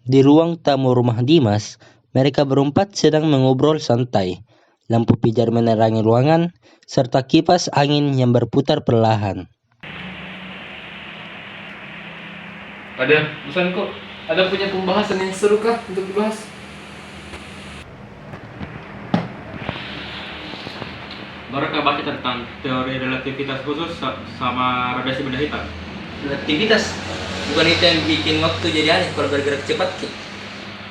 Di ruang tamu rumah Dimas, mereka berempat sedang mengobrol santai. Lampu pijar menerangi ruangan, serta kipas angin yang berputar perlahan. Ada, bosan kok. Ada punya pembahasan yang seru kah untuk dibahas? Barulah baca tentang teori relativitas khusus sama radiasi benda hitam. Relativitas, bukan itu yang bikin waktu jadi aneh kalau bergerak cepat, Ki?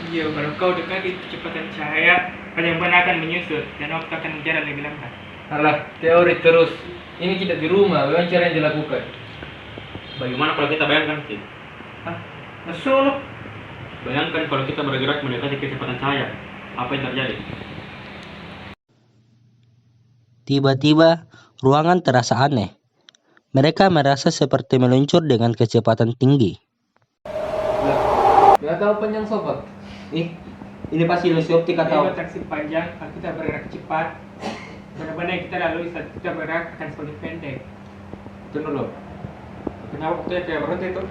Iya, kalau kau dekati kecepatan cahaya, penyempurna akan menyusut dan waktu akan berjalan lebih lambat. Alah, teori terus. Ini kita di rumah, bagaimana cara yang dilakukan? Bagaimana kalau kita bayangkan, Ki? Hah? Masuk. Bayangkan kalau kita bergerak mendekati kecepatan cahaya, apa yang terjadi? Tiba-tiba, ruangan terasa aneh. Mereka merasa seperti meluncur dengan kecepatan tinggi. Nggak tahu panjang sobat. Ini pasti ilusi optik Kalau taksi panjang, kalau kita bergerak cepat, benar-benar yang kita lalui saat kita bergerak akan semakin pendek. Tunggu dulu. Kenapa waktunya kayak berhenti itu?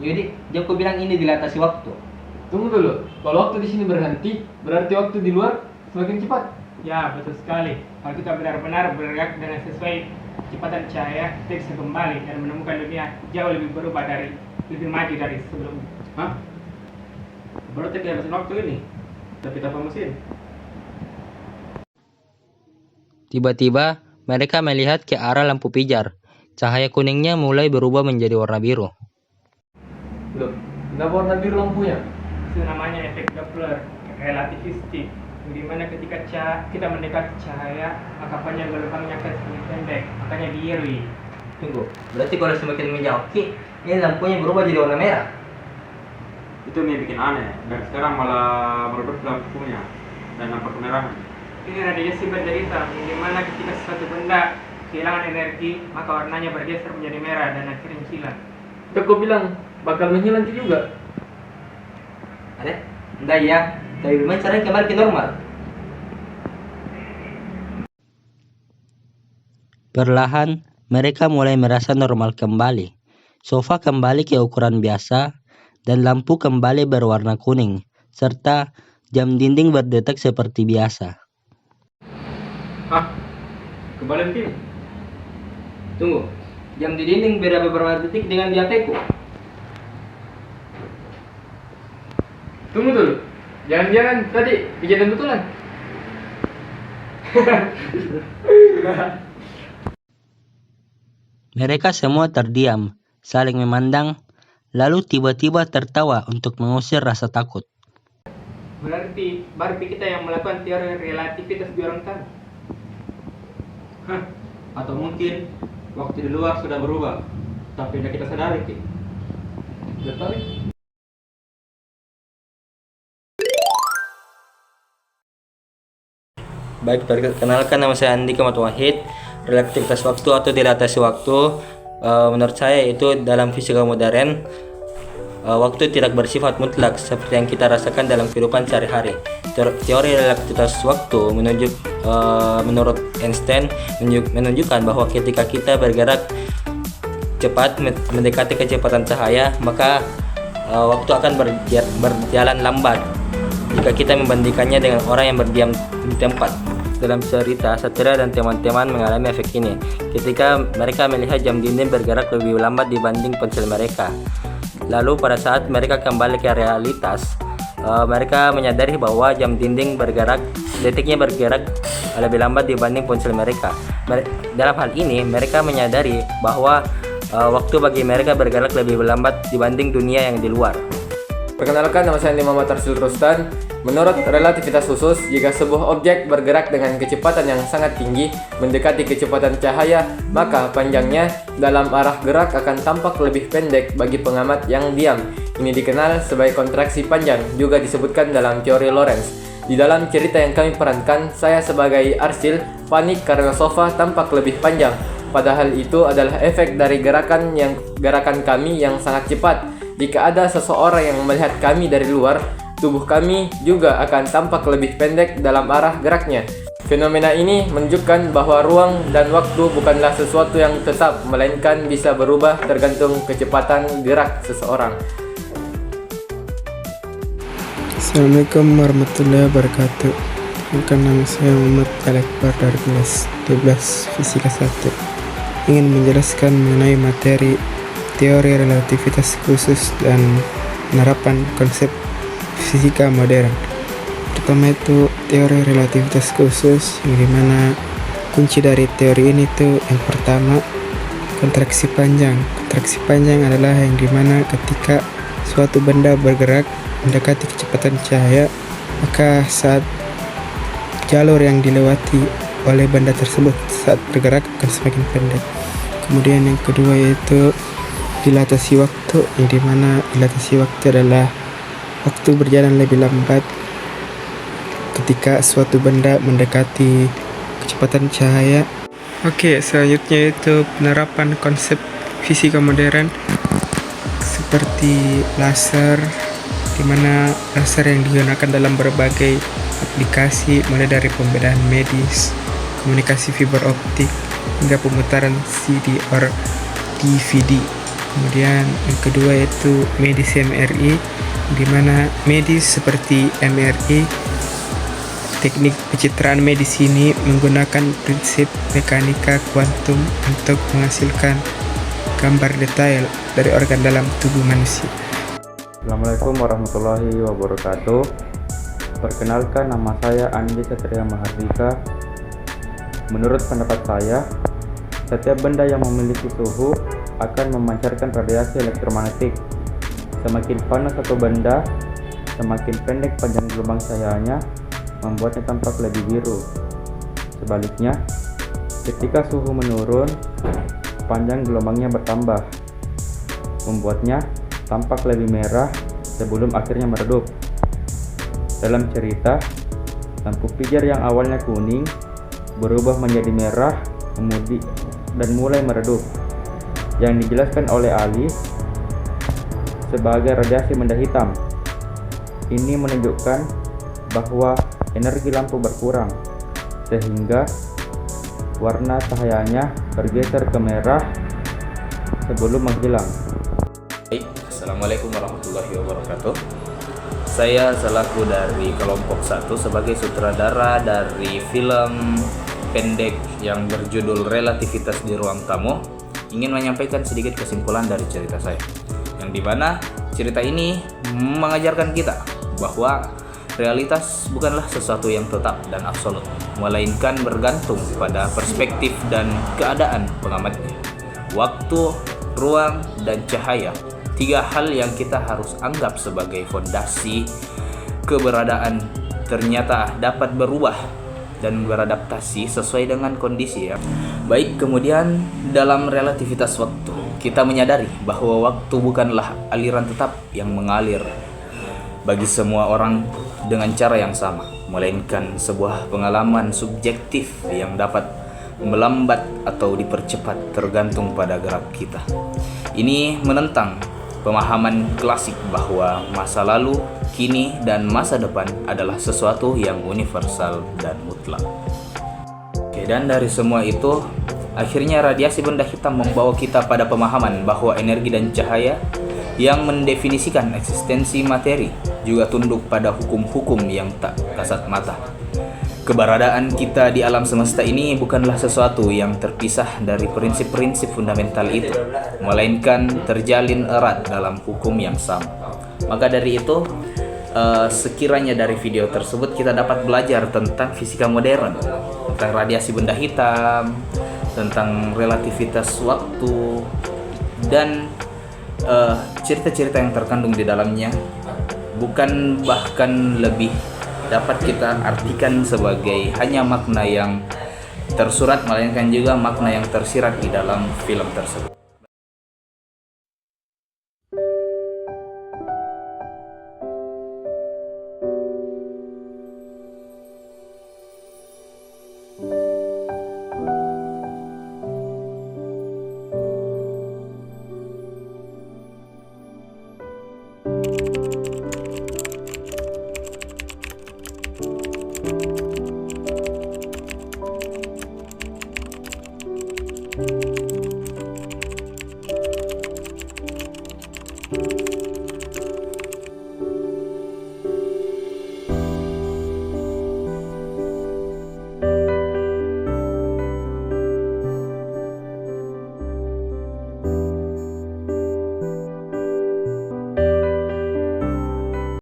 Jadi, Joko bilang ini dilatasi waktu. Tunggu dulu. Kalau waktu di sini berhenti, berarti waktu di luar semakin cepat. Ya, betul sekali. Kalau kita benar-benar bergerak dengan sesuai kecepatan cahaya, kita bisa kembali dan menemukan dunia jauh lebih berubah lebih maju dari sebelumnya. Hah? Berarti kayak mesin waktu ini, tapi tanpa mesin. Tiba-tiba, mereka melihat ke arah lampu pijar. Cahaya kuningnya mulai berubah menjadi warna biru. Loh, kenapa warna biru lampunya? Itu namanya efek Doppler relativistik, di mana ketika kita mendekat cahaya, maka panjang gelombangnya akan semakin pendek, makanya biru. Tunggu, berarti kalau semakin menjauh, Ki, ini lampunya berubah jadi warna merah. Itu yang bikin aneh, dan sekarang malah meredup lampunya dan nampak kemerahan. Ini radiasi benda hitam, di mana ketika suatu benda kehilangan energi, maka warnanya bergeser menjadi merah dan akhirnya hilang. Kau bilang bakal menghilang juga. Ada? Enggak ya, tapi memang caranya kembali ke normal. Perlahan, mereka mulai merasa normal kembali. Sofa kembali ke ukuran biasa, dan lampu kembali berwarna kuning, serta jam dinding berdetak seperti biasa. Hah? Kembali begini? Tunggu, jam di dinding beda beberapa detik dengan di HP-ku. Tunggu dulu. Jangan-jangan tadi kejadian betulan. Mereka semua terdiam, saling memandang, lalu tiba-tiba tertawa untuk mengusir rasa takut. Berarti kita yang melakukan teori relativitas di orang tamu. Hah? Atau mungkin waktu di luar sudah berubah, tapi tidak kita sadari, Ki. Betul. Baik, perkenalkan nama saya Andika Matwahid. Relativitas waktu atau dilatasi waktu, menurut saya itu dalam fisika modern, waktu tidak bersifat mutlak seperti yang kita rasakan dalam kehidupan sehari-hari. Teori relativitas waktu menurut Einstein menunjukkan bahwa ketika kita bergerak cepat mendekati kecepatan cahaya, maka waktu akan berjalan lambat jika kita membandingkannya dengan orang yang berdiam di tempat. Dalam cerita, Satria dan teman-teman mengalami efek ini ketika mereka melihat jam dinding bergerak lebih lambat dibanding ponsel mereka. Lalu pada saat mereka kembali ke realitas, mereka menyadari bahwa jam dinding detiknya bergerak lebih lambat dibanding ponsel mereka. Dalam hal ini, mereka menyadari bahwa waktu bagi mereka bergerak lebih lambat dibanding dunia yang di luar. Perkenalkan, nama saya Muhammad Tarsil Rustan. Menurut relativitas khusus, jika sebuah objek bergerak dengan kecepatan yang sangat tinggi mendekati kecepatan cahaya, maka panjangnya dalam arah gerak akan tampak lebih pendek bagi pengamat yang diam. Ini dikenal sebagai kontraksi panjang, juga disebutkan dalam teori Lorentz. Di dalam cerita yang kami perankan, saya sebagai Arsil panik karena sofa tampak lebih panjang. Padahal itu adalah efek dari gerakan kami yang sangat cepat. Jika ada seseorang yang melihat kami dari luar, tubuh kami juga akan tampak lebih pendek dalam arah geraknya. Fenomena ini menunjukkan bahwa ruang dan waktu bukanlah sesuatu yang tetap, melainkan bisa berubah tergantung kecepatan gerak seseorang. Assalamualaikum warahmatullahi wabarakatuh. Perkenalkan, nama saya Muhammad Al-Akbar dari kelas 12 Fisika 1. Ingin menjelaskan mengenai materi teori relativitas khusus dan penerapan konsep fisika modern. Pertama itu teori relativitas khusus, yang dimana kunci dari teori ini tuh yang pertama kontraksi panjang. Kontraksi panjang adalah yang dimana ketika suatu benda bergerak mendekati kecepatan cahaya, maka saat jalur yang dilewati oleh benda tersebut saat bergerak akan semakin pendek. Kemudian yang kedua yaitu dilatasi waktu, yang dimana dilatasi waktu adalah waktu berjalan lebih lambat ketika suatu benda mendekati kecepatan cahaya. Oke, selanjutnya itu penerapan konsep fisika modern seperti laser, di mana laser yang digunakan dalam berbagai aplikasi mulai dari pembedahan medis, komunikasi fiber optik, hingga pemutaran CD or DVD. Kemudian yang kedua yaitu medis MRI, di mana medis seperti MRI, teknik pencitraan medis ini menggunakan prinsip mekanika kuantum untuk menghasilkan gambar detail dari organ dalam tubuh manusia. Assalamualaikum warahmatullahi wabarakatuh. Perkenalkan, nama saya Andi Satria Mahardika. Menurut pendapat saya, setiap benda yang memiliki suhu akan memancarkan radiasi elektromagnetik. Semakin panas satu benda, semakin pendek panjang gelombang cahayanya, membuatnya tampak lebih biru. Sebaliknya, ketika suhu menurun, panjang gelombangnya bertambah, membuatnya tampak lebih merah sebelum akhirnya meredup. Dalam cerita, lampu pijar yang awalnya kuning berubah menjadi merah dan mulai meredup, yang dijelaskan oleh ahli sebagai radiasi benda hitam. Ini menunjukkan bahwa energi lampu berkurang, sehingga warna cahayanya bergeser ke merah sebelum menghilang. Assalamualaikum warahmatullahi wabarakatuh. Saya selaku dari kelompok 1 sebagai sutradara dari film pendek yang berjudul Relativitas di Ruang Tamu, ingin menyampaikan sedikit kesimpulan dari cerita saya, yang dimana cerita ini mengajarkan kita bahwa realitas bukanlah sesuatu yang tetap dan absolut, melainkan bergantung pada perspektif dan keadaan pengamatnya. Waktu, ruang, dan cahaya, 3 hal yang kita harus anggap sebagai fondasi keberadaan, ternyata dapat berubah dan beradaptasi sesuai dengan kondisi ya. Baik, kemudian dalam relativitas waktu, kita menyadari bahwa waktu bukanlah aliran tetap yang mengalir bagi semua orang dengan cara yang sama, melainkan sebuah pengalaman subjektif yang dapat melambat atau dipercepat tergantung pada gerak kita. Ini menentang pemahaman klasik bahwa masa lalu, kini, dan masa depan adalah sesuatu yang universal dan mutlak. Oke, dan dari semua itu, akhirnya radiasi benda hitam membawa kita pada pemahaman bahwa energi dan cahaya yang mendefinisikan eksistensi materi juga tunduk pada hukum-hukum yang tak kasat mata. Keberadaan kita di alam semesta ini bukanlah sesuatu yang terpisah dari prinsip-prinsip fundamental itu, melainkan terjalin erat dalam hukum yang sama. Maka dari itu, sekiranya dari video tersebut kita dapat belajar tentang fisika modern, tentang radiasi benda hitam, tentang relativitas waktu, dan cerita-cerita yang terkandung di dalamnya bukan bahkan lebih dapat kita artikan sebagai hanya makna yang tersurat, melainkan juga makna yang tersirat di dalam film tersebut.